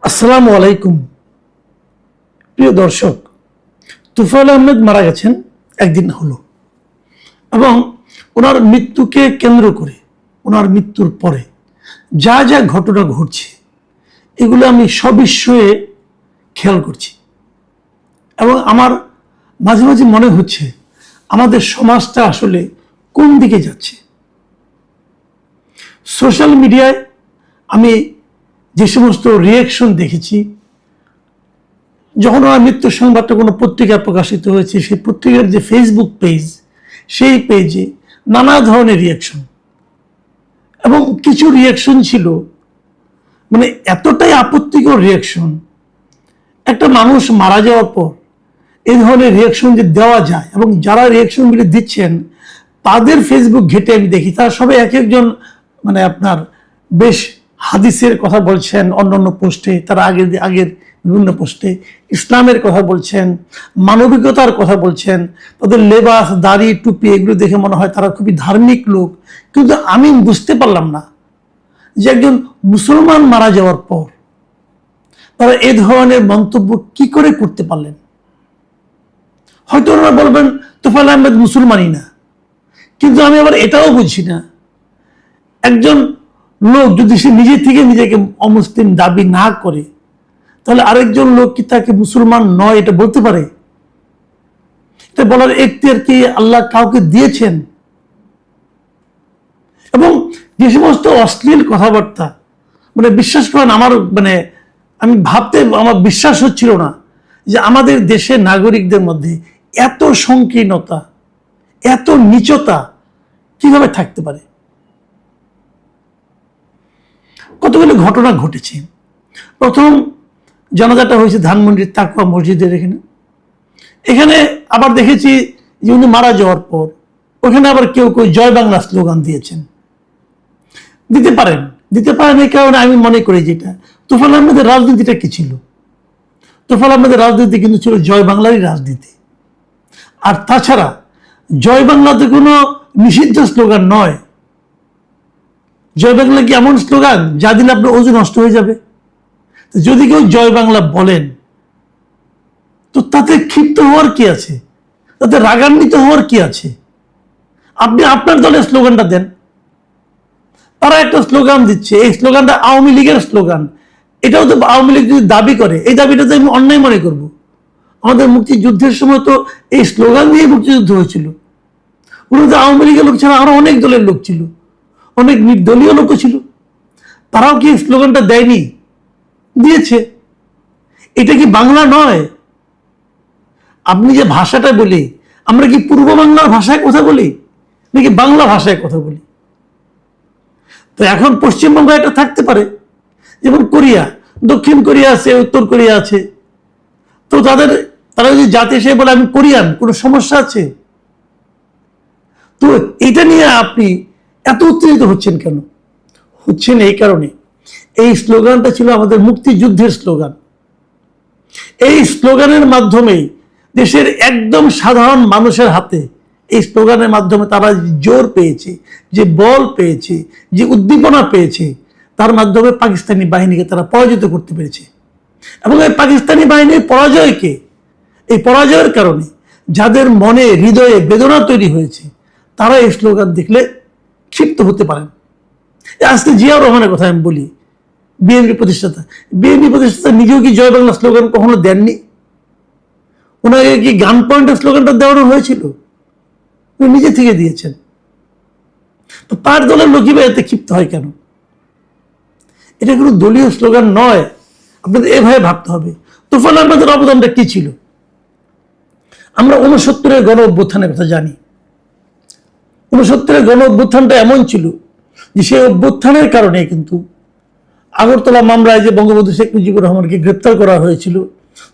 আসসালামু আলাইকুম প্রিয় দর্শক, তুফাইল আহমেদ মারা গেছেন একদিন হলো এবং ওনার মৃত্যুকে কেন্দ্র করে ওনার মৃত্যুর পরে যা যা ঘটনা ঘটছে এগুলো আমি সবিস্ময়ে খেয়াল করছি এবং আমার মাঝে মাঝে মনে হচ্ছে আমাদের সমাজটা আসলে কোন দিকে যাচ্ছে। সোশ্যাল মিডিয়ায় আমি যে সমস্ত রিয়াকশন দেখেছি, যখন আমার মৃত্যুর সংবাদটা কোনো পত্রিকায় প্রকাশিত হয়েছে, সেই পত্রিকার যে ফেসবুক পেজ, সেই পেজে নানা ধরনের রিয়াকশন এবং কিছু রিয়াকশন ছিল মানে এতটাই আপত্তিকর রিয়াকশন। একটা মানুষ মারা যাওয়ার পর এই ধরনের রিয়াকশন যে দেওয়া যায় এবং যারা রিয়াকশনগুলি দিচ্ছেন তাদের ফেসবুক ঘেটে আমি দেখি তারা সবাই এক একজন মানে আপনার বেশ হাদিসের কথা বলছেন অন্যান্য পোস্টে, তারা আগের বিভিন্ন পোস্টে ইসলামের কথা বলছেন, মানবিকতার কথা বলছেন, তাদের লেবাস দাড়ি টুপি এগুলো দেখে মনে হয় তারা খুবই ধার্মিক লোক। কিন্তু আমি বুঝতে পারলাম না যে একজন মুসলমান মারা যাওয়ার পর তারা এ ধরনের মন্তব্য কি করে করতে পারলেন। হয়তো ওনারা বলবেন তোফায়েল আহমেদ মুসলমানই না, কিন্তু আমি আবার এটাও বুঝি না একজন লোক যদি সে নিজে থেকে নিজেকে অমুসলিম দাবি না করে তাহলে আরেকজন লোক কি তাকে মুসলমান নয় এটা বলতে পারে? এটা বলার এখতিয়ার কি আল্লাহ কাউকে দিয়েছেন? এবং যে সমস্ত অশ্লীল কথাবার্তা মানে বিশ্বাস করেন আমার মানে আমি ভাবতে আমার বিশ্বাস হচ্ছিল না যে আমাদের দেশের নাগরিকদের মধ্যে এত সংকীর্ণতা, এত নীচতা কিভাবে থাকতে পারে। কতগুলো ঘটনা ঘটেছে। প্রথম জানাজাটা হয়েছে ধানমন্ডির তাকওয়া মসজিদের এখানে আবার দেখেছি যে উনি মারা যাওয়ার পর ওখানে আবার কেউ কেউ জয় বাংলা স্লোগান দিয়েছেন। দিতে পারেন এই কারণে আমি মনে করি যেটা তোফায়েল আহমেদের রাজনীতিটা কি ছিল, তোফায়েল আহমেদের রাজনীতি কিন্তু ছিল জয় বাংলারই রাজনীতি। আর তাছাড়া জয় বাংলাতে কোনো নিষিদ্ধ স্লোগান নয়। জয় বাংলা কি এমন স্লোগান যা দিলে আপনার ওজন নষ্ট হয়ে যাবে? যদি কেউ জয় বাংলা বলেন তো তাতে ক্ষিপ্ত হওয়ার কি আছে, তাতে রাগান্বিত হওয়ার কি আছে? আপনি আপনার দলের স্লোগানটা দেন। তারা একটা স্লোগান দিচ্ছে, এই স্লোগানটা আওয়ামী লীগের স্লোগান। এটাও তো আওয়ামী লীগ যদি দাবি করে, এই দাবিটা তো আমি অন্যায় মনে করব। আমাদের মুক্তিযুদ্ধের সময় তো এই স্লোগান দিয়ে মুক্তিযুদ্ধ হয়েছিল। ওগুলো তো আওয়ামী লীগের লোক ছাড়া আরো অনেক দলের লোক ছিল, অনেক নির্দলীয় লোকও ছিল, তারাও কি স্লোগানটা দেয়নি? দিয়েছে। এটা কি বাংলা নয়? আপনি যে ভাষাটা বলি, আমরা কি পূর্ব বাংলার ভাষায় কথা বলি নাকি বাংলা ভাষায় কথা বলি? তো এখন পশ্চিমবঙ্গ একটা থাকতে পারে, যেমন কোরিয়া, দক্ষিণ কোরিয়া আছে, উত্তর কোরিয়া আছে, তো তারা যদি জাতি হিসেবে বলে আমি কোরিয়ান, কোনো সমস্যা আছে? তো এটা নিয়ে আপনি এত উত্তেজিত হচ্ছেন কেন? হচ্ছেন এই কারণে এই স্লোগানটা ছিল আমাদের মুক্তিযুদ্ধের স্লোগান। এই স্লোগানের মাধ্যমেই দেশের একদম সাধারণ মানুষের হাতে এই স্লোগানের মাধ্যমে তারা জোর পেয়েছে, যে বল পেয়েছে, যে উদ্দীপনা পেয়েছে, তার মাধ্যমে পাকিস্তানি বাহিনীকে তারা পরাজিত করতে পেরেছে। এবং এই পাকিস্তানি বাহিনীর পরাজয়কে, এই পরাজয়ের কারণে যাদের মনে হৃদয়ে বেদনা তৈরি হয়েছে তারা এই স্লোগান দেখলে ক্ষিপ্ত হতে পারেন। আজকে জিয়াউর রহমানের কথা আমি বলি, বিএনপি প্রতিষ্ঠাতা নিজেও কি জয় বাংলা স্লোগান কখনো দেননি? ওনাকে কি গান পয়েন্টের স্লোগানটা দেওয়ানো হয়েছিল? উনি নিজে থেকে দিয়েছেন। তো তার দলের লোকই বা এতে ক্ষিপ্ত হয় কেন? এটা কোনো দলীয় স্লোগান নয়, আপনাদের এভাবে ভাবতে হবে। তোফায়েল আহমেদের অবদানটা কি ছিল? আমরা 69-এর গণ অভ্যুত্থানের কথা জানি। 69-এর গণ অভ্যুত্থানটা এমন ছিল যে সেই অভ্যুত্থানের কারণে কিন্তু আগরতলা মামলায় যে বঙ্গবন্ধু শেখ মুজিবুর রহমানকে গ্রেপ্তার করা হয়েছিল,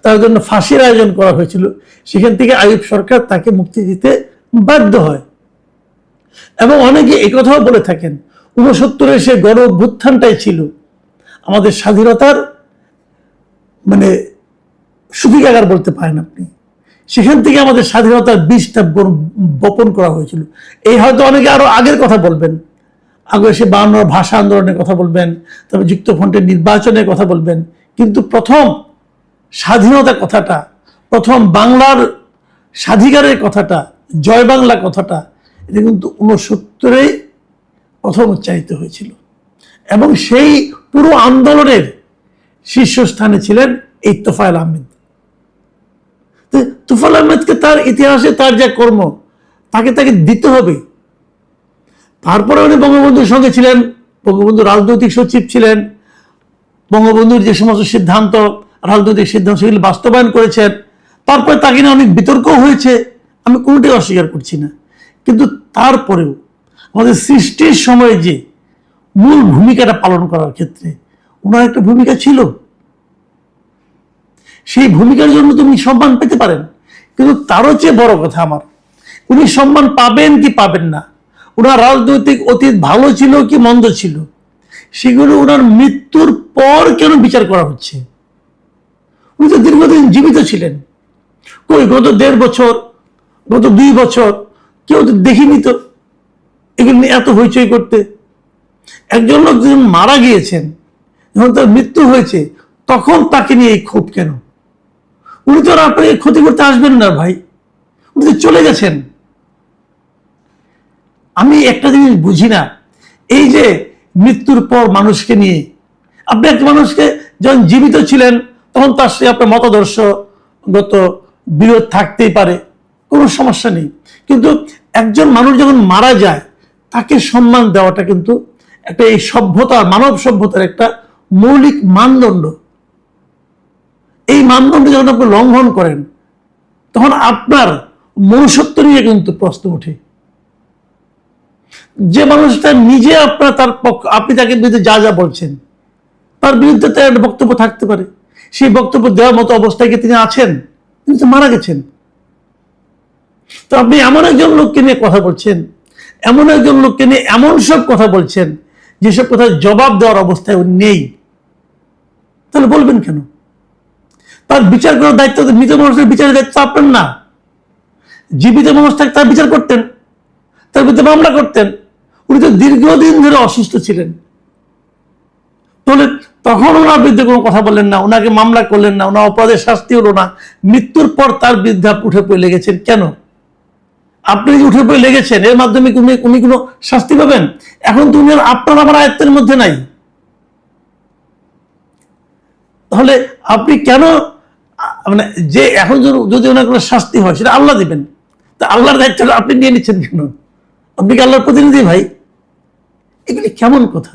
তার জন্য ফাঁসির আয়োজন করা হয়েছিল, সেখান থেকে আইয়ুব সরকার তাকে মুক্তি দিতে বাধ্য হয়। এবং অনেকে এই কথাও বলে থাকেন 69-এর সে গণ অভ্যুত্থানটাই ছিল আমাদের স্বাধীনতার মানে সূতিকাগার বলতে পারেন আপনি। সেখান থেকে আমাদের স্বাধীনতার বীজটা বপন করা হয়েছিল। এই হয়তো অনেকে আরো আগের কথা বলবেন, আগে এসে 52 ভাষা আন্দোলনের কথা বলবেন, তবে যুক্তফ্রন্টের নির্বাচনের কথা বলবেন, কিন্তু প্রথম স্বাধীনতার কথাটা, প্রথম বাংলার স্বাধিকারের কথাটা, জয় বাংলা কথাটা, এটা কিন্তু 69-এ প্রথম উচ্চারিত হয়েছিল। এবং সেই পুরো আন্দোলনের শীর্ষস্থানে ছিলেন এই তোফায়েল আহমেদ। তোফায়েল আহমেদকে তার ইতিহাসে তার যা কর্ম, তাকে দিতে হবে। তারপরে উনি বঙ্গবন্ধুর সঙ্গে ছিলেন, বঙ্গবন্ধু রাজনৈতিক সচিব ছিলেন, বঙ্গবন্ধুর যে সমস্ত সিদ্ধান্ত, রাজনৈতিক সিদ্ধান্ত সেগুলি বাস্তবায়ন করেছেন। তারপরে তাকে নিয়ে অনেক বিতর্ক হয়েছে, আমি কোনোটাই অস্বীকার করছি না। কিন্তু তারপরেও আমাদের সৃষ্টির সময় যে মূল ভূমিকাটা পালন করার ক্ষেত্রে ওনার একটা ভূমিকা ছিল। সেই ভূমিকার জন্য তুমি সম্মান পেতে পারেন, কিন্তু তারও চেয়ে বড় কথা আমার, উনি সম্মান পাবেন কি পাবেন না, ওনার রাজনৈতিক অতীত ভালো ছিল কি মন্দ ছিল, সেগুলো ওনার মৃত্যুর পর কেন বিচার করা হচ্ছে? উনি তো দীর্ঘদিন জীবিত ছিলেন। কই গত 1.5 বছর, গত 2 বছর কেউ তো দেখিনি তো এগুলো নিয়ে এত হইচই করতে। একজন লোক যখন মারা গিয়েছেন, যখন তার মৃত্যু হয়েছে, তখন তাকে নিয়ে এই ক্ষোভ কেন? উনি তো আর আপনাকে ক্ষতি করতে আসবেন না ভাই, উনি তো চলে গেছেন। আমি একটা জিনিস বুঝি না, এই যে মৃত্যুর পর মানুষকে নিয়ে, আপনি একটা মানুষকে যখন জীবিত ছিলেন তখন তার সাথে আপনার মতাদর্শগত বিরোধ থাকতেই পারে, কোনো সমস্যা নেই, কিন্তু একজন মানুষ যখন মারা যায় তাকে সম্মান দেওয়াটা কিন্তু একটা এই সভ্যতার, মানব সভ্যতার একটা মৌলিক মানদণ্ড। এই মানদণ্ড যখন আপনি লঙ্ঘন করেন তখন আপনার মনুষ্যত্ব নিয়ে কিন্তু প্রশ্ন ওঠে। যে মানুষটা নিজে আপনার তার পক্ষ, আপনি তাকে বিরুদ্ধে যা যা বলছেন, তার বিরুদ্ধে তার একটা বক্তব্য থাকতে পারে, সেই বক্তব্য দেওয়ার মতো অবস্থায় কি তিনি আছেন? তিনি তো মারা গেছেন। তো আপনি এমন একজন লোককে নিয়ে কথা বলছেন, এমন একজন লোককে নিয়ে এমন সব কথা বলছেন যেসব কথা জবাব দেওয়ার অবস্থায় নেই, তাহলে বলবেন কেন? তার বিচার করার দায়িত্ব, মৃত মানুষের বিচারের দায়িত্ব আপনার না। জীবিত মানুষ থাকতে তার বিচার করতেন, তার বিরুদ্ধে মামলা করতেন। উনি তো দীর্ঘদিন ধরে অসুস্থ ছিলেন, তাহলে তখন ওনার বিরুদ্ধে কোনো কথা বললেন না, ওনাকে মামলা করলেন না, ওনার অপরাধের শাস্তি হলো না। মৃত্যুর পর তার বিরুদ্ধে উঠে পড়ে লেগেছেন কেন? আপনি যে উঠে পড়ে লেগেছেন এর মাধ্যমে উনি কোনো শাস্তি পাবেন? এখন তো উনি আপনার আমার আয়ত্তের মধ্যে নাই। তাহলে আপনি কেন, মানে যে এখন যদি ওনার কোনো শাস্তি হয় সেটা আল্লাহ দিবেন, তা আল্লাহর দায়িত্বটা আপনি নিয়ে নিচ্ছেন কেন? আপনি কি আল্লাহর প্রতিনিধি ভাই? এগুলি কেমন কথা?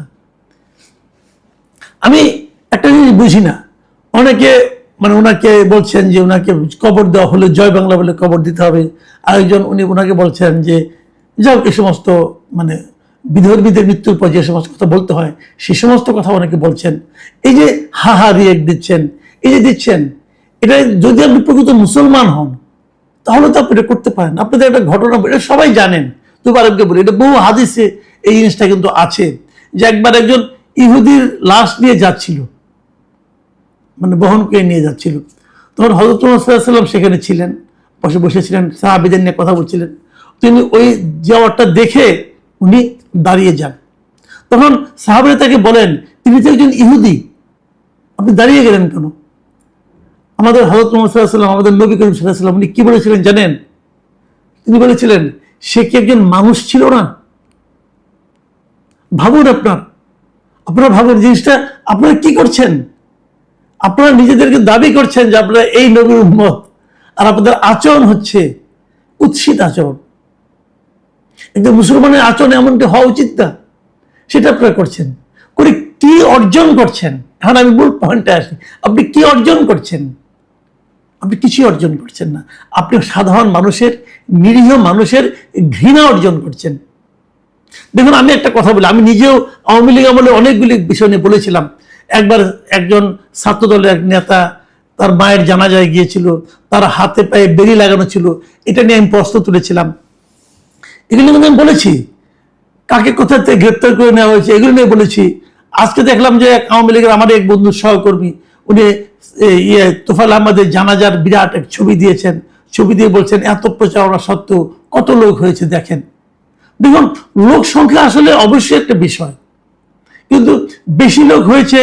আমি একটা জিনিস বুঝি না, অনেকে মানে ওনাকে বলছেন যে ওনাকে কবর দেওয়া হলে জয় বাংলা বলে কবর দিতে হবে, আরেকজন ওনাকে বলছেন যে যাও এই সমস্ত মানে বিধর্মীদের মৃত্যুর পর যে সমস্ত কথা বলতে হয় সে সমস্ত কথা অনেকে বলছেন। এই যে হা রিয়েক্ট দিচ্ছেন, এই যে দিচ্ছেন, এটা যদি আপনি প্রকৃত মুসলমান হন তাহলে তো আপনি এটা করতে পারেন। আপনাদের একটা ঘটনা, এটা সবাই জানেন, তবু আরেককে বলি, এটা বহু হাদিসে এই জিনিসটা কিন্তু আছে, যে একবার একজন ইহুদির লাশ নিয়ে যাচ্ছিল, মানে বহন করে নিয়ে যাচ্ছিল, তখন হযরত মুহাম্মদ সাল্লাল্লাহু আলাইহি ওয়াসাল্লাম সেখানে ছিলেন, বসেছিলেন, সাহাবীদের নিয়ে কথা বলছিলেন। তিনি ওই যাওয়ারটা দেখে উনি দাঁড়িয়ে যান। তখন সাহাবীরা তাকে বলেন, তিনি তো একজন ইহুদি, আপনি দাঁড়িয়ে গেলেন কেন? আমাদের হযরত মুহাম্মদ সাল্লাল্লাহু আলাইহি ওয়াসাল্লাম, আমাদের নবী করিম সাল্লাল্লাহু আলাইহি ওয়াসাল্লাম উনি কি বলেছিলেন জানেন? তিনি বলেছিলেন, সে কি একজন মানুষ ছিল না? ভাবুন, আপনারা ভাবুন জিনিসটা, আপনারা কি করছেন? আপনারা নিজেদেরকে দাবি করছেন যে আপনারা এই নবীর উম্মত, আর আপনাদের আচরণ হচ্ছে কুৎসিত আচরণ। একজন মুসলমানের আচরণ এমনটি হওয়া উচিত না, সেটা আপনারা করছেন। করে কি অর্জন করছেন? এখন আমি মূল পয়েন্টে আসি, আপনি কি অর্জন করছেন? আপনি কিছুই অর্জন করছেন না। আপনি সাধারণ মানুষের, নিরীহ মানুষের ঘৃণা অর্জন করছেন। দেখুন, আমি একটা কথা বলি, আমি নিজেও আওয়ামী লীগ আমলে অনেকগুলি বিষয় নিয়ে বলেছিলাম। একবার একজন ছাত্র দলের এক নেতা তার মায়ের জানাজায় গিয়েছিল, তার হাতে পায়ে বেরি লাগানো ছিল, এটা নিয়ে আমি প্রশ্ন তুলেছিলাম। এগুলো কিন্তু আমি বলেছি, কাকে কোথা থেকে গ্রেপ্তার করে নেওয়া হয়েছে এগুলো নিয়ে বলেছি। আজকে দেখলাম যে আওয়ামী লীগের আমার এক বন্ধু সহকর্মী, উনি তোফায়েল আহমেদের জানাজার বিরাট এক ছবি দিয়েছেন, ছবি দিয়ে বলছেন এত প্রচারণা সত্ত্বেও কত লোক হয়েছে দেখেন। দেখুন, লোক সংখ্যা আসলে অবশ্যই একটা বিষয়, কিন্তু বেশি লোক হয়েছে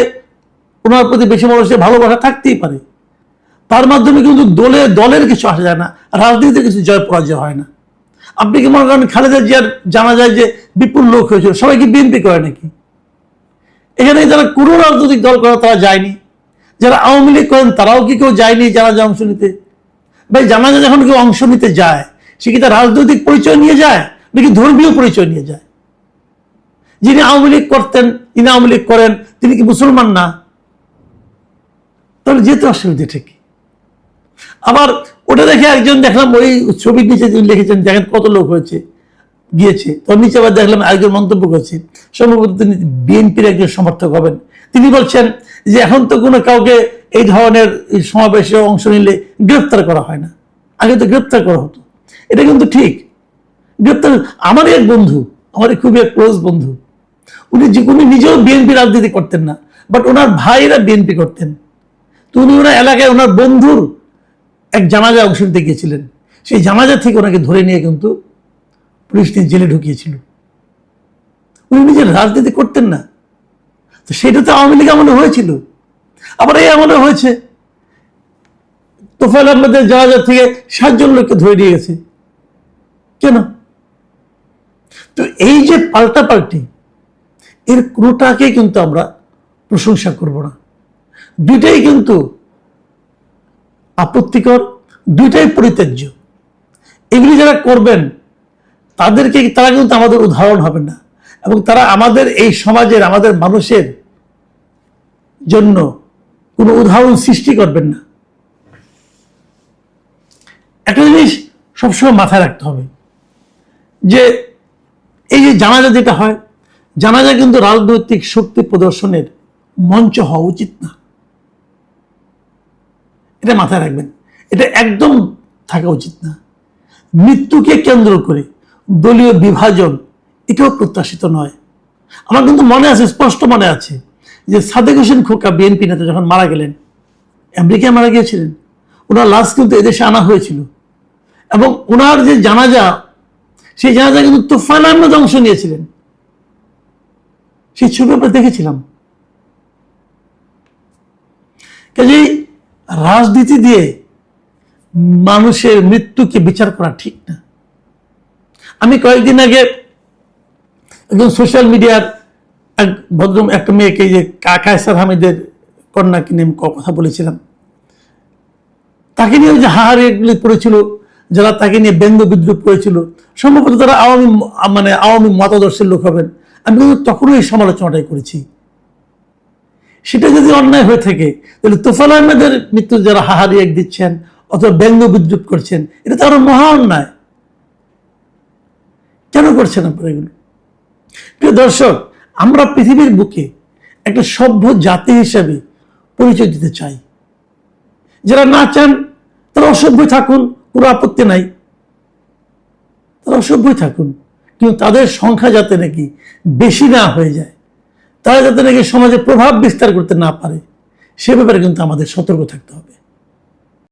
ওনার প্রতি বেশি মানুষের ভালোবাসা থাকতেই পারে, তার মাধ্যমে কিন্তু দলের কিছু আসা যায় না, রাজনীতিতে কিছু জয় পরাজয় হয় না। আপনি কি মনে করেন খালেদা জিয়ার জানা যায় যে বিপুল লোক হয়েছিল, সবাই কি বিএনপি করে নাকি? এখানে যারা কোনো রাজনৈতিক দল করে তারা যায়নি, যারা আওয়ামী লীগ করেন তারাও কি কেউ যায়নি জানাজা অংশ নিতে? ভাই জানাজা যখন কেউ অংশ নিতে যায়, সে কি তার রাজনৈতিক পরিচয় নিয়ে যায় নাকি ধর্মীয় পরিচয় নিয়ে যায়? যিনি আওয়ামী লীগ করতেন, যিনি আওয়ামী লীগ করেন, তিনি কি মুসলমান না? তাহলে যেতে অসুবিধা ঠিকই। আবার ওটা দেখে একজন দেখলাম, ওই ছবির নিচে যিনি লিখেছেন দেখেন কত লোক হয়েছে গিয়েছে, তোর নিচে আবার দেখলাম একজন মন্তব্য করছে, সম্ভবত তিনি বিএনপির একজন সমর্থক হবেন। তিনি বলছেন যে এখন তো কোনো কাউকে এই ধরনের সমাবেশে অংশ নিলে গ্রেফতার করা হয় না, আগে তো গ্রেফতার করা হতো। এটা কিন্তু ঠিক, গ্রেফতার। আমারই এক বন্ধু, আমার খুবই এক ক্লোজ বন্ধু, উনি নিজেও বিএনপি রাজনীতি করতেন না, বাট ওনার ভাইরা বিএনপি করতেন। তো উনি ওনার এলাকায় ওনার বন্ধুর এক জানাজা অংশ নিতে গিয়েছিলেন, সেই জানাজা থেকে ওনাকে ধরে নিয়ে কিন্তু পুলিশ নিয়ে জেলে ঢুকিয়েছিল। উনি নিজের রাজনীতি করতেন না, তো সেটা তো আওয়ামী লীগ আমলে হয়েছিল। আবার এই আমলে হয়েছে, তোফায়েল আহমেদের জানাজা থেকে 7 জন লোককে ধরে নিয়ে গেছে। কেন? তো এই যে পাল্টাপাল্টি, এর কোনোটাকে কিন্তু আমরা প্রশংসা করব না। দুইটাই কিন্তু আপত্তিকর, দুইটাই পরিত্যাজ্য। এগুলি যারা করবেন তারা কিন্তু আমাদের উদাহরণ হবেন না, এবং তারা আমাদের এই সমাজের, আমাদের মানুষের জন্য কোনো উদাহরণ সৃষ্টি করবেন না। একটা জিনিস সবসময় মাথায় রাখতে হবে যে এই যে জানাজা যেটা হয়, জানাজা কিন্তু রাজনৈতিক শক্তি প্রদর্শনের মঞ্চ হওয়া উচিত না। এটা মাথায় রাখবেন, এটা একদম থাকা উচিত না। মৃত্যুকে কেন্দ্র করে দলীয় বিভাজন, এটাও প্রত্যাশিত নয়। আমার কিন্তু মনে আছে, স্পষ্ট মনে আছে, যে সাদেক হোসেন খোকা বিএনপি নেতা যখন মারা গেলেন, আমেরিকায় মারা গিয়েছিলেন, ওনার লাশ কিন্তু এদেশে আনা হয়েছিল, এবং ওনার যে জানাজা, সেই জানাজা কিন্তু তোফায়েল আহমেদ অংশ নিয়েছিলেন। সেই ছবি আমরা দেখেছিলাম। কাজেই রাজনীতি দিয়ে মানুষের মৃত্যুকে বিচার করা ঠিক না। আমি কয়েকদিন আগে একজন সোশ্যাল মিডিয়ার এক ভদ্র একটা মেয়েকে, যে কায়সার হামিদের কন্যাকে নিয়ে কথা বলেছিলাম, তাকে নিয়ে যে হাহারিগুলি পড়েছিল, যারা তাকে নিয়ে ব্যঙ্গ বিদ্রুপ করেছিল, সম্ভবত তারা আওয়ামী মতাদর্শের লোক হবেন। আমি কিন্তু তখনও এই সমালোচনাটাই করেছি। সেটা যদি অন্যায় হয়ে থাকে, তাহলে তোফায়েল আহমেদের মৃত্যু যারা হাহারি এক দিচ্ছেন অথবা ব্যঙ্গ বিদ্রুপ করছেন, এটা তো আরো মহা অন্যায়। কেন করছেন আপনারা এগুলো? প্রিয় দর্শক, আমরা পৃথিবীর বুকে একটা সভ্য জাতি হিসাবে পরিচয় দিতে চাই। যারা না চান তারা অসভ্যই থাকুন, কোনো আপত্তি নাই, তারা অসভ্যই থাকুন, কিন্তু তাদের সংখ্যা যাতে নাকি বেশি না হয়ে যায়, তারা যাতে নাকি সমাজে প্রভাব বিস্তার করতে না পারে, সে ব্যাপারে কিন্তু আমাদের সতর্ক থাকতে হবে।